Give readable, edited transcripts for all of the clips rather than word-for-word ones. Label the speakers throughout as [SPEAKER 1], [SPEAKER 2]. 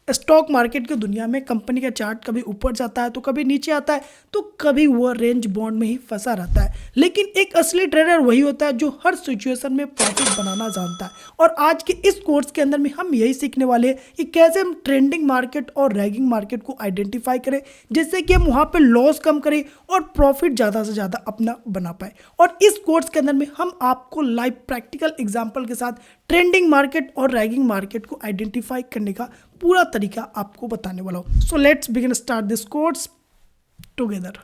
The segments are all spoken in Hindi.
[SPEAKER 1] स्टॉक मार्केट की दुनिया में कंपनी का चार्ट कभी ऊपर जाता है तो कभी नीचे आता है, तो कभी वो रेंज बॉन्ड में ही फंसा रहता है। लेकिन एक असली ट्रेडर वही होता है जो हर सिचुएशन में प्रॉफिट बनाना जानता है। और आज के इस कोर्स के अंदर में हम यही सीखने वाले हैं कि कैसे हम ट्रेंडिंग मार्केट और रैगिंग मार्केट को आइडेंटिफाई करें, जिससे कि हम वहां पे लॉस कम करें और प्रॉफिट ज़्यादा से ज़्यादा अपना बना पाए। और इस कोर्स के अंदर में हम आपको लाइव प्रैक्टिकल एग्जाम्पल के साथ ट्रेंडिंग मार्केट और रैगिंग मार्केट को आइडेंटिफाई करने का पूरा तरीका आपको बताने वाला हूँ। So let's begin start this course together.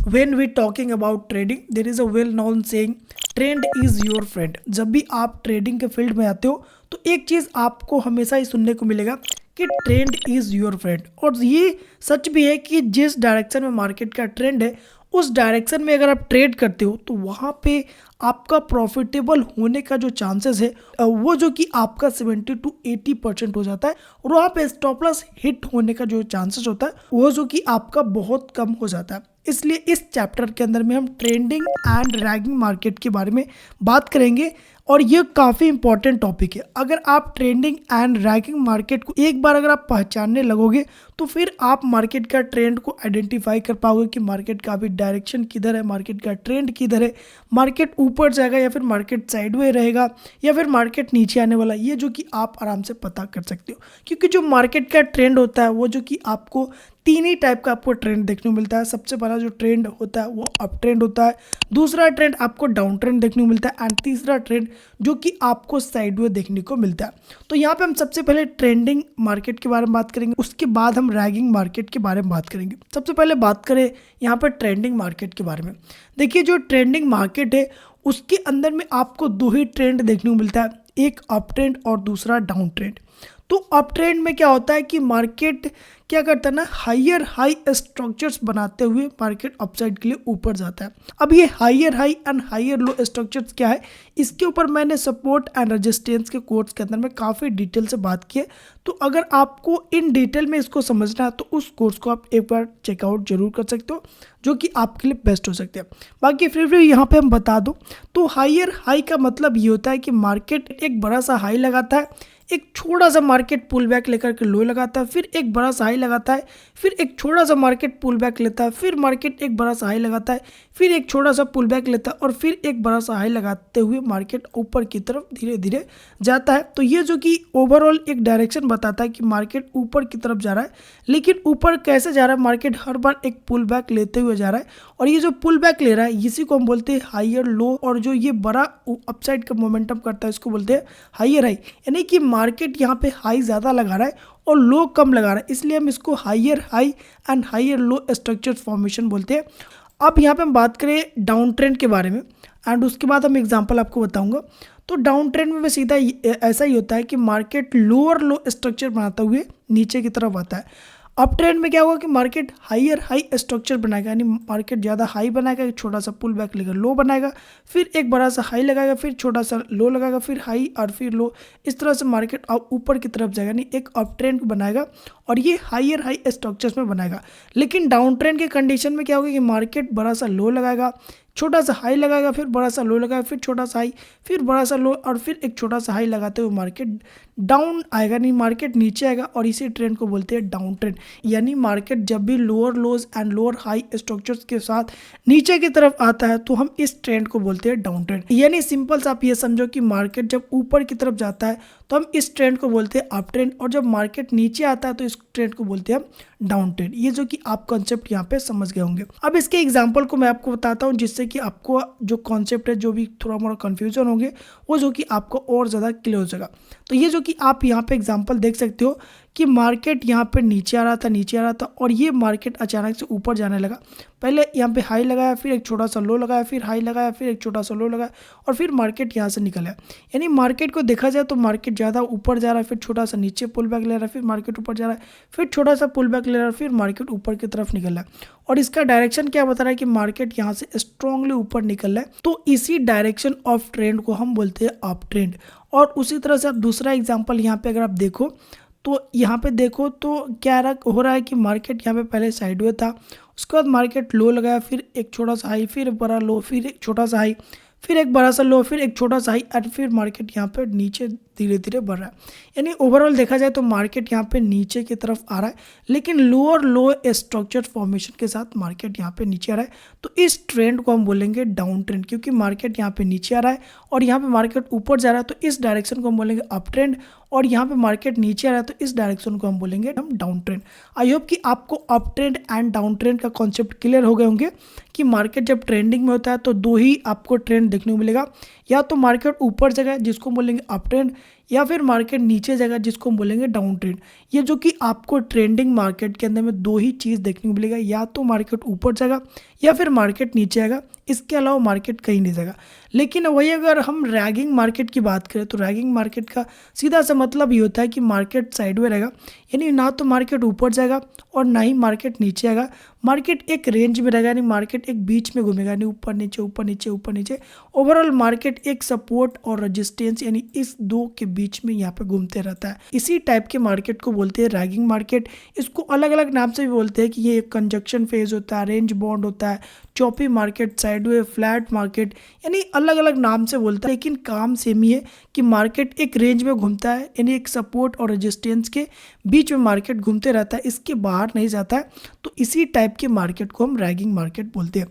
[SPEAKER 1] When we talking about trading, there is a well known saying, trend is your friend. जब भी आप ट्रेडिंग के फील्ड में आते हो तो एक चीज़ आपको हमेशा ही सुनने को मिलेगा कि ट्रेंड इज योर फ्रेंड। और ये सच भी है कि जिस डायरेक्शन में मार्केट का ट्रेंड है उस डायरेक्शन में अगर आप ट्रेड करते हो तो वहाँ पे आपका प्रॉफिटेबल होने का जो चांसेस है वो जो कि आपका 70 to 80% हो जाता है। और वहाँ पे स्टॉप लॉस हिट होने का जो चांसेस होता है वो जो कि आपका बहुत कम हो जाता है। इसलिए इस चैप्टर के अंदर में हम ट्रेंडिंग एंड रैगिंग मार्केट के बारे में बात करेंगे और ये काफ़ी इंपॉर्टेंट टॉपिक है। अगर आप ट्रेंडिंग एंड रैगिंग मार्केट को एक बार अगर आप पहचानने लगोगे तो फिर आप मार्केट का ट्रेंड को आइडेंटिफाई कर पाओगे कि मार्केट का अभी डायरेक्शन किधर है, मार्केट का ट्रेंड किधर है, मार्केट ऊपर जाएगा या फिर मार्केट साइडवे रहेगा या फिर मार्केट नीचे आने वाला, ये जो कि आप आराम से पता कर सकते हो। क्योंकि जो मार्केट का ट्रेंड होता है वो जो कि आपको तीन ही टाइप का आपको ट्रेंड देखने को मिलता है। सबसे पहला जो ट्रेंड होता है वो अप ट्रेंड होता है, दूसरा ट्रेंड आपको डाउन ट्रेंड देखने को मिलता है एंड तीसरा ट्रेंड जो कि आपको साइडवे देखने को मिलता है। तो यहाँ पे हम सबसे पहले ट्रेंडिंग मार्केट के बारे में बात करेंगे, उसके बाद हम रैगिंग मार्केट के बारे में बात करेंगे। सबसे पहले बात करें यहाँ पर ट्रेंडिंग मार्केट के बारे में। देखिए जो ट्रेंडिंग मार्केट है उसके अंदर में आपको दो ही ट्रेंड देखने को मिलता है, एक अप ट्रेंड और दूसरा डाउन ट्रेंड। तो अप ट्रेंड में क्या होता है कि मार्केट क्या करता है ना, हाई स्ट्रक्चर्स बनाते हुए मार्केट अपसाइड के लिए ऊपर जाता है। अब ये high and higher low structures क्या है, इसके ऊपर मैंने सपोर्ट एंड रेजिस्टेंस के कोर्स के अंदर में काफ़ी डिटेल से बात की है। तो अगर आपको इन डिटेल में इसको समझना है तो उस कोर्स को आप एक बार चेकआउट जरूर कर सकते हो, जो कि आपके लिए बेस्ट हो सकते हैं। बाकी फिर भी यहाँ पे हम बता दो तो हायर हाई का मतलब ये होता है कि मार्केट एक बड़ा सा हाई लगाता है, एक छोटा सा मार्केट पुल बैक लेकर के लो लगाता है, फिर एक बड़ा सा हाई लगाता है, फिर एक छोटा सा मार्केट पुल बैक लेता है, फिर मार्केट एक बड़ा सा हाई लगाता है, फिर एक छोटा सा पुल बैक लेता है और फिर एक बड़ा सा हाई लगाते हुए मार्केट ऊपर की तरफ धीरे धीरे जाता है। तो ये जो कि ओवरऑल एक डायरेक्शन बताता है कि मार्केट ऊपर की तरफ जा रहा है। लेकिन ऊपर कैसे जा रहा है, मार्केट हर बार एक पुल बैक लेते हुए जा रहा है और ये जो पुल बैक ले रहा है इसी को हम बोलते हैं हायर लो। और जो ये बड़ा अपसाइड का मोमेंटम करता है इसको बोलते हैं हायर हाई। यानी कि मार्केट यहाँ पे हाई ज़्यादा लगा रहा है और लो कम लगा रहा है, इसलिए हम इसको higher high and higher low structure formation बोलते हैं। अब यहाँ पे हम बात करें डाउन ट्रेंड के बारे में एंड उसके बाद हम एग्जांपल आपको बताऊंगा। तो डाउन ट्रेंड में सीधा ऐसा ही होता है कि मार्केट लोअर लो स्ट्रक्चर बनाते हुए नीचे की तरफ आता है। अप ट्रेंड में क्या होगा कि मार्केट हायर हाई स्ट्रक्चर बनाएगा, यानी मार्केट ज़्यादा हाई बनाएगा, एक छोटा सा पुल बैक लेकर लो बनाएगा, फिर एक बड़ा सा हाई लगाएगा, फिर छोटा सा लो लगाएगा, फिर हाई और फिर लो। इस तरह से मार्केट ऊपर की तरफ जाएगा, यानी एक अप ट्रेंड बनाएगा और ये हायर हाई स्ट्रक्चर्स में बनाएगा। लेकिन डाउन ट्रेंड के कंडीशन में क्या होगा कि मार्केट बड़ा सा लो लगाएगा, छोटा सा हाई लगाएगा, फिर बड़ा सा लो लगाएगा, फिर छोटा सा हाई, फिर बड़ा सा लो और फिर एक छोटा सा हाई लगाते हुए मार्केट डाउन आएगा, नहीं मार्केट नीचे आएगा और इसी ट्रेंड को बोलते हैं डाउन ट्रेंड। यानी मार्केट जब भी lower lodge and lower high structures के साथ नीचे की तरफ आता है तो हम इस ट्रेंड को बोलते हैं डाउन ट्रेंड। यानी सिंपल सा आप ये समझो कि मार्केट जब ऊपर की तरफ जाता है तो हम इस ट्रेंड को बोलते हैं अप ट्रेंड और जब मार्केट नीचे आता है तो इस ट्रेंड को बोलते हैं हम डाउन ट्रेंड। ये जो कि आप कॉन्सेप्ट यहाँ पे समझ गए होंगे। अब इसके एग्जांपल को मैं आपको बताता हूँ जिससे कि आपको जो कॉन्सेप्ट है, जो भी थोड़ा मोड़ा कंफ्यूजन होंगे वो जो कि आपको और ज़्यादा क्लियर हो जाएगा। तो ये जो कि आप यहाँ पे एग्जांपल देख सकते हो कि मार्केट यहाँ पे नीचे आ रहा था और ये मार्केट अचानक से ऊपर जाने लगा। पहले यहाँ पे हाई लगाया, फिर एक छोटा सा लो लगाया, फिर हाई लगाया, फिर एक छोटा सा लो लगाया और फिर मार्केट यहाँ से निकल आया। यानी मार्केट को देखा जाए तो मार्केट ज़्यादा ऊपर जा रहा है, फिर छोटा सा नीचे पुल बैक ले रहा है, फिर मार्केट ऊपर जा रहा है, फिर छोटा सा पुल बैक ले रहा है, फिर मार्केट ऊपर की तरफ निकल रहा है। और इसका डायरेक्शन क्या बता रहा है कि मार्केट यहाँ से स्ट्रांगली ऊपर निकल रहा है। तो इसी डायरेक्शन ऑफ ट्रेंड को हम बोलते हैं अप ट्रेंड। और उसी तरह से आप दूसरा एग्जाम्पल यहाँ पे अगर आप देखो तो यहाँ पे देखो तो क्या हो रहा है कि मार्केट यहाँ पे पहले साइडवे था, उसके बाद मार्केट लो लगाया, फिर एक छोटा सा हाई, फिर बड़ा लो, फिर एक छोटा सा हाई, फिर एक बड़ा सा लो, फिर एक छोटा सा हाई, और फिर मार्केट यहाँ पे नीचे धीरे धीरे बढ़ रहा है। यानी ओवरऑल देखा जाए तो मार्केट यहाँ पे नीचे की तरफ आ रहा है, लेकिन लोअर लो स्ट्रक्चर फॉर्मेशन के साथ मार्केट यहाँ पे नीचे आ रहा है। तो इस ट्रेंड को हम बोलेंगे डाउन ट्रेंड, क्योंकि मार्केट यहाँ पे नीचे आ रहा है और यहाँ पे मार्केट ऊपर जा रहा है, तो इस डायरेक्शन को हम बोलेंगे अप ट्रेंड, और यहाँ पे मार्केट नीचे आ रहा है तो इस डायरेक्शन को हम बोलेंगे हम डाउन ट्रेंड। आई होप कि आपको up trend and down trend का कॉन्सेप्ट क्लियर हो गए होंगे कि मार्केट जब ट्रेंडिंग में होता है तो दो ही आपको ट्रेंड देखने को मिलेगा, या तो मार्केट ऊपर जाएगा जिसको हम बोलेंगे अप ट्रेंड, या फिर मार्केट नीचे जाएगा जिसको हम बोलेंगे डाउन ट्रेंड। ये जो कि आपको ट्रेंडिंग मार्केट के अंदर में दो ही चीज़ देखने को मिलेगा, या तो मार्केट ऊपर जाएगा या फिर मार्केट नीचे आएगा, इसके अलावा मार्केट कहीं नहीं जाएगा। लेकिन वही अगर हम रैगिंग मार्केट की बात करें तो रैगिंग मार्केट का सीधा सा मतलब ये होता है कि मार्केट साइडवे रहेगा, यानी ना तो मार्केट ऊपर जाएगा और ना ही मार्केट नीचे आएगा। मार्केट एक रेंज में रहेगा, यानी मार्केट एक बीच में घूमेगा, यानी ऊपर नीचे ऊपर नीचे ऊपर नीचे। ओवरऑल मार्केट एक सपोर्ट और रेजिस्टेंस यानी इस दो के बीच में यहाँ पे घूमते रहता है। इसी टाइप के मार्केट को बोलते हैं रैगिंग मार्केट। इसको अलग अलग नाम से भी बोलते हैं कि ये एक कंजक्शन फेज होता है, रेंज बॉन्ड होता है, choppy market, sideway, flat market, यानी अलग अलग नाम से बोलता है, लेकिन काम सेम ही है कि मार्केट एक रेंज में घूमता है, यानी एक सपोर्ट और रेजिस्टेंस के बीच में मार्केट घूमते रहता है, इसके बाहर नहीं जाता है। तो इसी टाइप के मार्केट को हम रैगिंग मार्केट बोलते हैं।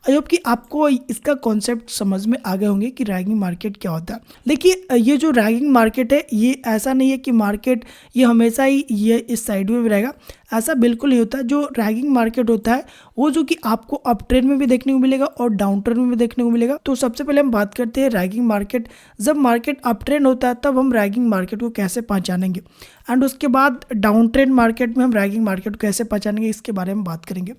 [SPEAKER 1] आई होप कि आपको इसका कॉन्सेप्ट समझ में आ गए होंगे कि रैगिंग मार्केट क्या होता है। देखिए, ये जो रैगिंग मार्केट है ये ऐसा नहीं है कि मार्केट ये हमेशा ही ये इस साइड में रहेगा, ऐसा बिल्कुल नहीं होता। जो रैगिंग मार्केट होता है वो जो कि आपको अप ट्रेंड में भी देखने को मिलेगा और डाउन ट्रेंड में भी देखने को मिलेगा। तो सबसे पहले हम बात करते हैं रैगिंग मार्केट। जब मार्केट अप ट्रेंड होता है तब हम रैगिंग मार्केट को कैसे पहचानेंगे, एंड उसके बाद डाउन ट्रेंड मार्केट में हम रैगिंग मार्केट को कैसे पहचानेंगे, इसके बारे में बात करेंगे।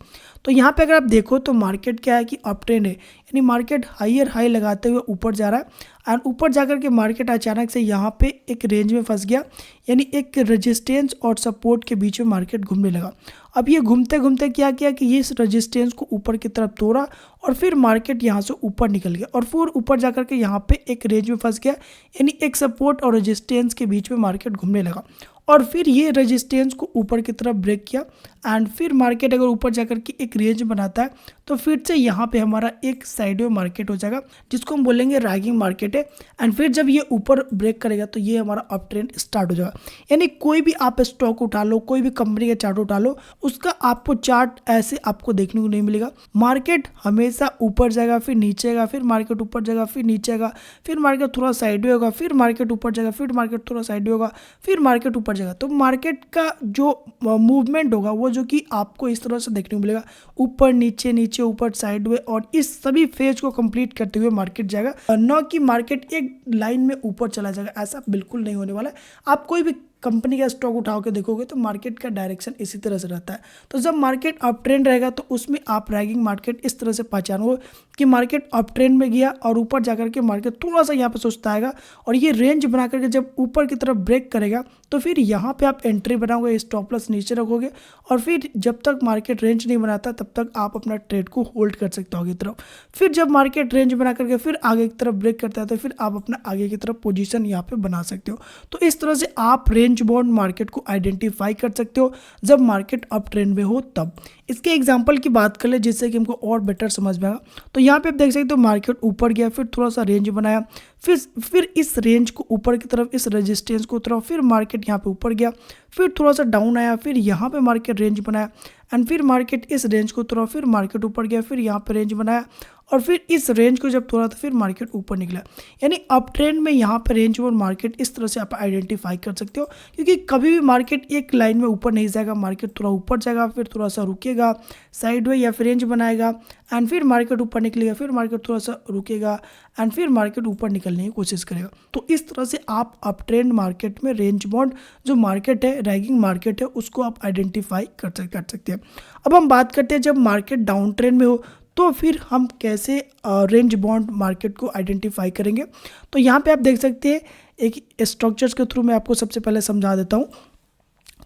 [SPEAKER 1] तो यहाँ पे अगर आप देखो तो मार्केट क्या है कि अप ट्रेंड है, यानी मार्केट हायर हाई लगाते हुए ऊपर जा रहा है, एंड ऊपर जाकर के मार्केट अचानक से यहाँ पे एक रेंज में फंस गया, यानी एक रेजिस्टेंस और सपोर्ट के बीच में मार्केट घूमने लगा। अब ये घूमते घूमते क्या किया कि ये इस रेजिस्टेंस को ऊपर की तरफ तोड़ा और फिर मार्केट यहाँ से ऊपर निकल गया और फिर ऊपर जाकर के यहाँ पे एक रेंज में फंस गया, यानी एक सपोर्ट और रेजिस्टेंस के बीच में मार्केट घूमने लगा। और फिर ये रेजिस्टेंस को ऊपर की तरफ ब्रेक किया, एंड फिर मार्केट अगर ऊपर जाकर के एक रेंज बनाता है तो फिर से यहाँ पे हमारा एक साइडवे मार्केट हो जाएगा, जिसको हम बोलेंगे रैगिंग मार्केट है। एंड फिर जब ये ऊपर ब्रेक करेगा तो ये हमारा अप ट्रेंड स्टार्ट हो जाएगा। यानी कोई भी आप स्टॉक उठा लो, कोई भी कंपनी का चार्ट उठा लो, उसका आपको चार्ट ऐसे आपको देखने को नहीं मिलेगा। मार्केट हमेशा ऊपर जाएगा, फिर नीचे आएगा, फिर मार्केट ऊपर जाएगा, फिर नीचे आएगा, फिर मार्केट थोड़ा साइडवे होगा, फिर मार्केट ऊपर जाएगा, फिर मार्केट थोड़ा साइडवे होगा, फिर मार्केट ऊपर जाएगा। तो मार्केट का जो मूवमेंट होगा वो जो कि आपको इस तरह से देखने को मिलेगा, ऊपर नीचे नीचे ऊपर साइडवे, और इस सभी फेज को कंप्लीट करते हुए मार्केट जाएगा, न कि मार्केट एक लाइन में ऊपर चला जाएगा। ऐसा बिल्कुल नहीं होने वाला है। आप कोई भी कंपनी का स्टॉक उठाओ के देखोगे तो मार्केट का डायरेक्शन इसी तरह से रहता है। तो जब मार्केट अप ट्रेंड रहेगा तो उसमें आप रैगिंग मार्केट इस तरह से पहचानोगे कि मार्केट अप ट्रेंड में गया और ऊपर जाकर के मार्केट थोड़ा सा यहाँ पे सुस्ता आएगा, और ये रेंज बना करके जब ऊपर की तरफ ब्रेक करेगा तो फिर यहाँ पे आप एंट्री बनाओगे, स्टॉप लॉस नीचे रखोगे, और फिर जब तक मार्केट रेंज नहीं बनाता तब तक आप अपना ट्रेड को होल्ड कर सकते हो आगे की तरफ। फिर जब मार्केट रेंज बना करके फिर आगे की तरफ ब्रेक करता है तो फिर आप अपना आगे की तरफ पोजीशन यहाँ पे बना सकते हो। तो इस तरह से आप रेंज बाउंड मार्केट को आइडेंटिफाई कर सकते हो जब मार्केट अप ट्रेंड में हो तब। इसके एग्जांपल की बात कर ले जिससे कि हमको और बेटर समझ में आएगा। तो यहाँ पे आप देख सकते हो मार्केट ऊपर गया, फिर थोड़ा सा रेंज बनाया, फिर इस रेंज को ऊपर की तरफ, इस रेजिस्टेंस को तरफ, फिर मार्केट यहाँ पे ऊपर गया, फिर थोड़ा सा डाउन आया, फिर यहाँ पे मार्केट रेंज बनाया, एंड फिर मार्केट इस रेंज को तरफ, फिर मार्केट ऊपर गया, फिर यहाँ पे रेंज बनाया, और फिर इस रेंज को जब तोड़ा तो फिर मार्केट ऊपर निकला। यानी अप ट्रेंड में यहाँ पर रेंज और मार्केट इस तरह से आप आइडेंटिफाई कर सकते हो, क्योंकि कभी भी मार्केट एक लाइन में ऊपर नहीं जाएगा, मार्केट थोड़ा ऊपर जाएगा, फिर थोड़ा सा रुकेगा, साइडवे या फिर रेंज बनाएगा, एंड फिर मार्केट ऊपर निकलेगा, फिर मार्केट थोड़ा सा रुकेगा, एंड फिर मार्केट ऊपर निकलने की कोशिश करेगा। तो इस तरह से आप अप ट्रेंड मार्केट में रेंज बाउंड जो मार्केट है, रैगिंग मार्केट है, उसको आप आइडेंटिफाई कर सकते हैं। अब हम बात करते हैं जब मार्केट डाउन ट्रेंड में हो तो फिर हम कैसे रेंज बाउंड मार्केट को आइडेंटिफाई करेंगे। तो यहाँ पे आप देख सकते हैं एक स्ट्रक्चर्स के थ्रू मैं आपको सबसे पहले समझा देता हूँ।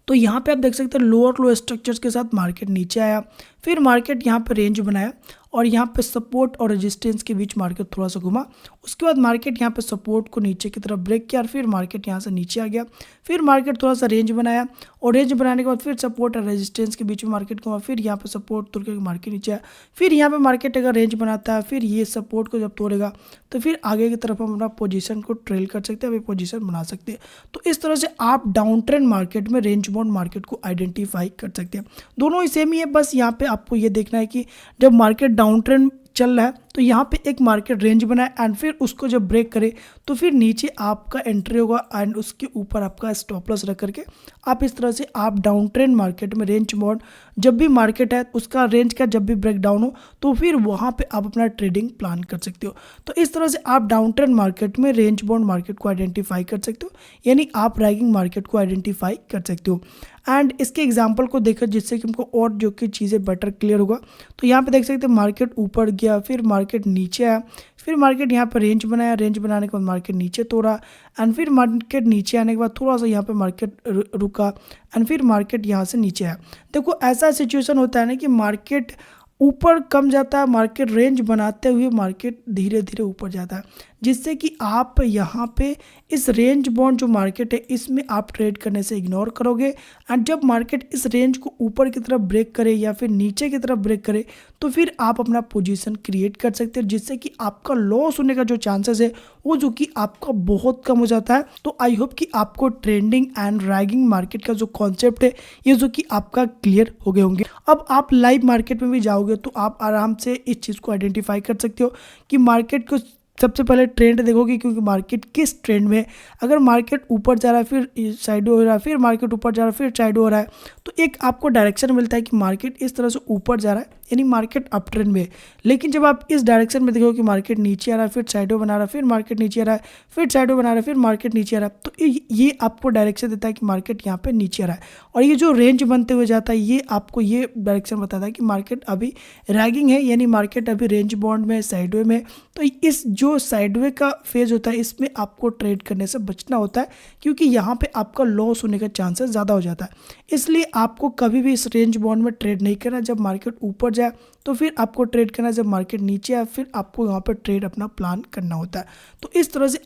[SPEAKER 1] तो यहाँ पे आप देख सकते हैं लोअर लो स्ट्रक्चर्स के साथ मार्केट नीचे आया, फिर मार्केट यहाँ पे रेंज बनाया, और यहाँ पे सपोर्ट और रेजिस्टेंस के बीच मार्केट थोड़ा सा घुमा। उसके बाद मार्केट यहाँ पे सपोर्ट को नीचे की तरफ ब्रेक किया और फिर मार्केट यहाँ से नीचे आ गया। फिर मार्केट थोड़ा सा रेंज बनाया और रेंज बनाने के बाद फिर सपोर्ट और रेजिस्टेंस के बीच में मार्केट घुमा। फिर यहाँ पे सपोर्ट तोड़ के मार्केट नीचे आया। फिर यहाँ पे मार्केट अगर रेंज बनाता है, फिर ये सपोर्ट को जब तोड़ेगा तो फिर आगे की तरफ हम अपना पोजीशन को ट्रेल कर सकते हैं, अभी पोजीशन बना सकते हैं। तो इस तरह से आप डाउन ट्रेंड मार्केट में रेंज बाउंड मार्केट को आइडेंटिफाई कर सकते हैं। दोनों ही सेम ही है, बस यहाँ पे आपको ये देखना है कि जब मार्केट डाउन ट्रेंड चल रहा है तो यहाँ पे एक मार्केट रेंज बनाए एंड फिर उसको जब ब्रेक करे तो फिर नीचे आपका एंट्री होगा एंड उसके ऊपर आपका स्टॉप लॉस रख करके आप इस तरह से आप डाउन ट्रेंड मार्केट में रेंज बाउंड जब भी मार्केट है उसका रेंज का जब भी ब्रेक डाउन हो तो फिर वहाँ पे आप अपना ट्रेडिंग प्लान कर सकते हो। तो इस तरह से आप डाउन ट्रेंड मार्केट में रेंज बाउंड मार्केट को आइडेंटिफाई कर सकते हो, यानी आप रैगिंग मार्केट को आइडेंटिफाई कर सकते हो। एंड इसके एग्जाम्पल को देखो जिससे कि हमको और जो कि चीज़ें बेटर क्लियर होगा। तो यहाँ पे देख सकते हैं मार्केट ऊपर गया, फिर मार्केट नीचे आया, फिर मार्केट यहाँ पर रेंज बनाया, रेंज बनाने के बाद मार्केट नीचे तोड़ा एंड फिर मार्केट नीचे आने के बाद थोड़ा सा यहाँ पे मार्केट रुका एंड फिर मार्केट यहाँ से नीचे आया। देखो ऐसा सिचुएशन होता है ना कि मार्केट ऊपर कम जाता है, मार्केट रेंज बनाते हुए मार्केट धीरे धीरे ऊपर जाता है, जिससे कि आप यहाँ पे इस रेंज बाउंड जो मार्केट है इसमें आप ट्रेड करने से इग्नोर करोगे। एंड जब मार्केट इस रेंज को ऊपर की तरफ ब्रेक करे या फिर नीचे की तरफ ब्रेक करे तो फिर आप अपना पोजीशन क्रिएट कर सकते हैं, जिससे कि आपका लॉस होने का जो चांसेस है वो जो कि आपका बहुत कम हो जाता है। तो आई होप कि आपको ट्रेंडिंग एंड रैगिंग मार्केट का जो कॉन्सेप्ट है ये जो कि आपका क्लियर हो गए होंगे। अब आप लाइव मार्केट में भी जाओगे तो आप आराम से इस चीज़ को आइडेंटिफाई कर सकते हो कि मार्केट को सबसे पहले ट्रेंड देखोगे, क्योंकि मार्केट किस ट्रेंड में। अगर मार्केट ऊपर जा रहा है फिर साइड हो रहा है, फिर मार्केट ऊपर जा रहा है फिर साइड हो रहा है, तो एक आपको डायरेक्शन मिलता है कि मार्केट इस तरह से ऊपर जा रहा है, यानी मार्केट अप ट्रेंड में है। लेकिन जब आप इस डायरेक्शन में देखोगे कि मार्केट नीचे आ रहा है, फिर साइडो बना रहा है, फिर मार्केट नीचे आ रहा है, फिर साइडो बना रहा है, फिर मार्केट नीचे आ रहा है, तो ये आपको डायरेक्शन देता है कि मार्केट यहाँ पे नीचे आ रहा है। और ये जो रेंज बनते हुए जाता है ये आपको ये डायरेक्शन बताता है कि मार्केट अभी रैगिंग है, यानी मार्केट अभी रेंज बाउंड में, साइडवे में। तो इस जो साइडवे का फेज होता है इसमें आपको ट्रेड करने से बचना होता है, क्योंकि यहाँ पे आपका लॉस होने का चांसेस ज़्यादा हो जाता है। इसलिए आपको कभी भी इस रेंज बाउंड में ट्रेड नहीं करना। जब मार्केट ऊपर जाए तो फिर आपको ट्रेड करना है, जब मार्केट नीचे आए फिर आपको यहाँ पर ट्रेड अपना प्लान करना होता है। तो इस तरह से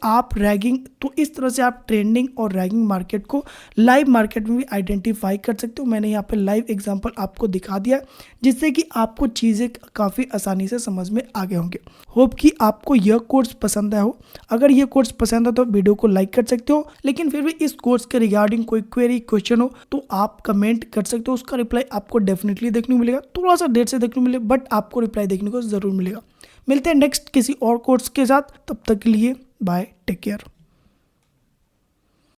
[SPEAKER 1] आप ट्रेंडिंग और रैगिंग मार्केट को लाइव मार्केट में भी आइडेंटिफाई कर सकते हो। मैंने यहाँ पे लाइव एग्जांपल आपको दिखा दिया, जिससे कि आपको चीज़ें काफ़ी आसानी से समझ में आ गए होंगे। होप कि आपको यह कोर्स पसंद आया हो। अगर ये कोर्स पसंद है तो वीडियो को लाइक कर सकते हो, लेकिन फिर भी इस कोर्स के रिगार्डिंग कोई क्वेरी क्वेश्चन हो तो आप कमेंट कर सकते हो। उसका रिप्लाई आपको डेफिनेटली देखने को मिलेगा, थोड़ा सा देर से देखने को मिले बट आपको रिप्लाई देखने को जरूर मिलेगा। मिलते हैं नेक्स्ट किसी और कोर्स के साथ, तब तक के लिए बाय, टेक केयर।